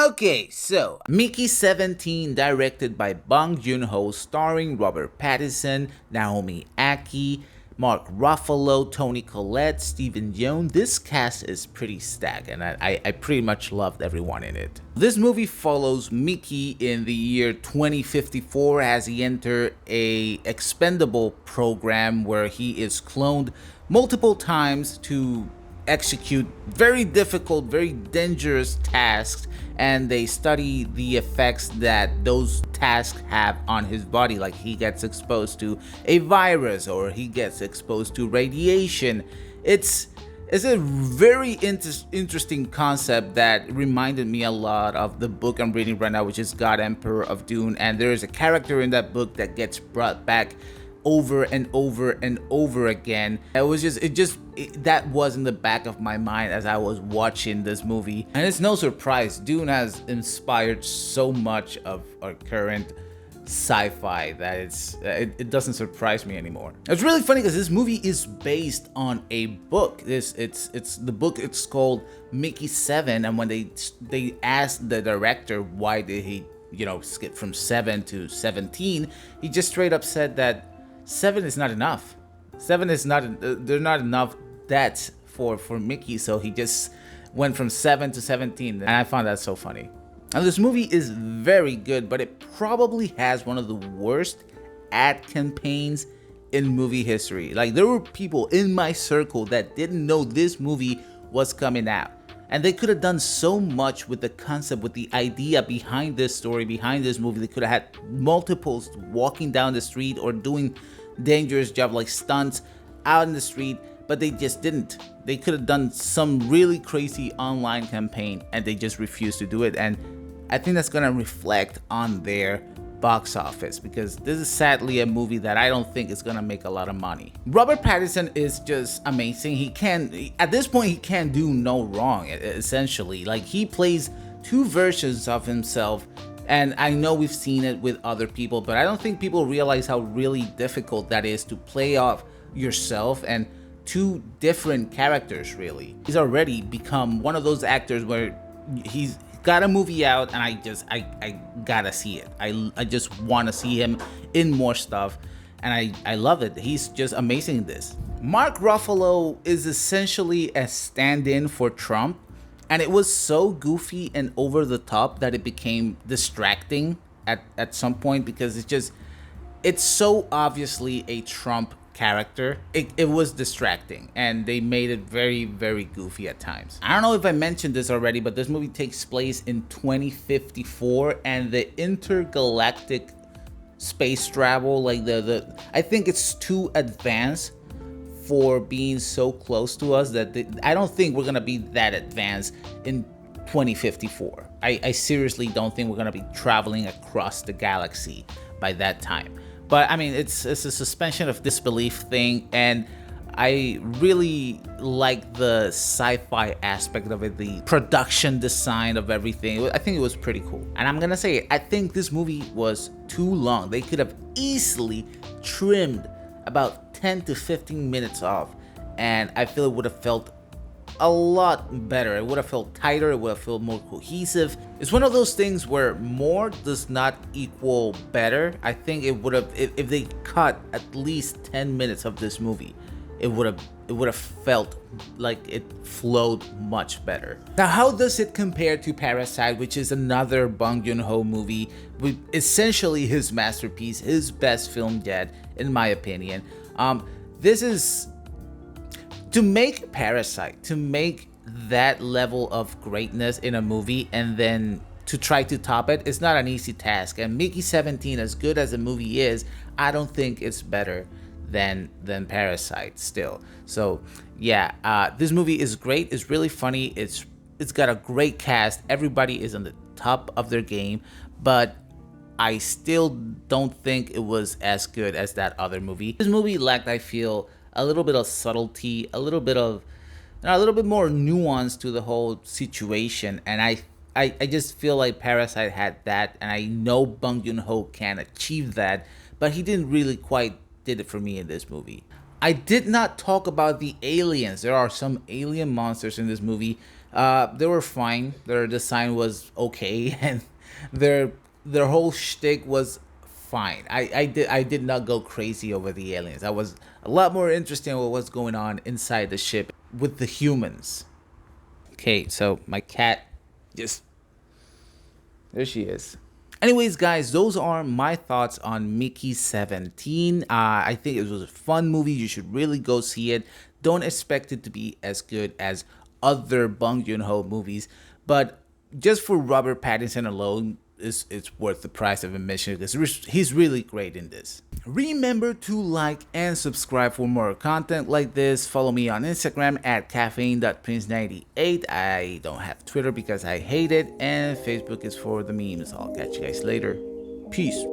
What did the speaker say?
Okay, so Mickey 17, directed by Bong Joon Ho, starring Robert Pattinson, Naomi Aki, Mark Ruffalo, Toni Collette, Stephen Yeun. This cast is pretty stacked, and I pretty much loved everyone in it. This movie follows Mickey in the year 2054 as he enters a expendable program where he is cloned multiple times to execute very difficult, very dangerous tasks, and they study the effects that those tasks have on his body. Like he gets exposed to a virus or he gets exposed to radiation. It's a very interesting concept that reminded me a lot of the book I'm reading right now, which is God Emperor of Dune, and there is a character in that book that gets brought back over and over and over again. That was in the back of my mind as I was watching this movie. And it's no surprise, Dune has inspired so much of our current sci-fi that it doesn't surprise me anymore. It's really funny because this movie is based on a book. The book, it's called Mickey 7, and when they asked the director why did he skip from 7 to 17, he just straight up said that 7 is not enough. 7 is not, they're not enough deaths for Mickey, so he just went from 7 to 17, and I found that so funny. Now this movie is very good, but it probably has one of the worst ad campaigns in movie history. Like, there were people in my circle that didn't know this movie was coming out, and they could have done so much with the concept, with the idea behind this story, behind this movie. They could have had multiples walking down the street or doing dangerous job like stunts out in the street, but they just didn't. They could have done some really crazy online campaign, and they just refused to do it. And I think that's gonna reflect on their box office, because this is sadly a movie that I don't think is gonna make a lot of money. Robert Pattinson is just amazing. At this point, he can't do no wrong, essentially. Like, he plays two versions of himself, and I know we've seen it with other people, but I don't think people realize how really difficult that is to play off yourself and two different characters, really. He's already become one of those actors where he's got a movie out and I gotta see it. I just want to see him in more stuff, and I love it. He's just amazing in this. Mark Ruffalo is essentially a stand-in for Trump, and it was so goofy and over the top that it became distracting at some point, because it's so obviously a Trump character. It was distracting, and they made it very, very goofy at times. I don't know if I mentioned this already, but this movie takes place in 2054, and the intergalactic space travel, like I think it's too advanced for being so close to us, that I don't think we're gonna be that advanced in 2054. I seriously don't think we're gonna be traveling across the galaxy by that time. But I mean, it's a suspension of disbelief thing, and I really like the sci-fi aspect of it, the production design of everything. I think it was pretty cool. And I'm gonna say, I think this movie was too long. They could have easily trimmed about 10 to 15 minutes off, and I feel it would have felt a lot better. It would have felt tighter. It would have felt more cohesive. It's one of those things where more does not equal better. I think it would have, if they cut at least 10 minutes of this movie, it would have felt like it flowed much better. Now, how does it compare to Parasite, which is another Bong Joon Ho movie, with essentially his masterpiece, his best film yet, in my opinion? This is, to make Parasite, to make that level of greatness in a movie, and then to try to top it, it's not an easy task. And Mickey 17, as good as the movie is, I don't think it's better than Parasite still. So yeah, this movie is great. It's really funny. It's got a great cast. Everybody is on the top of their game, but I still don't think it was as good as that other movie. This movie lacked, I feel, a little bit of subtlety, a little bit more nuance to the whole situation, and I just feel like Parasite had that, and I know Bong Joon Ho can achieve that, but he didn't really quite did it for me in this movie. I did not talk about the aliens. There are some alien monsters in this movie They were fine. Their design was okay, and their their whole shtick was fine. I did not go crazy over the aliens. I was a lot more interested in what was going on inside the ship with the humans. Okay, so my cat just there she is. Anyways, guys, those are my thoughts on Mickey 17. I think it was a fun movie. You should really go see it. Don't expect it to be as good as other Bong Joon Ho movies, but just for Robert Pattinson alone, it's worth the price of admission because he's really great in this. Remember to like and subscribe for more content like this. Follow me on Instagram at caffeine.prince98. I don't have Twitter because I hate it, and Facebook is for the memes. I'll catch you guys later. Peace.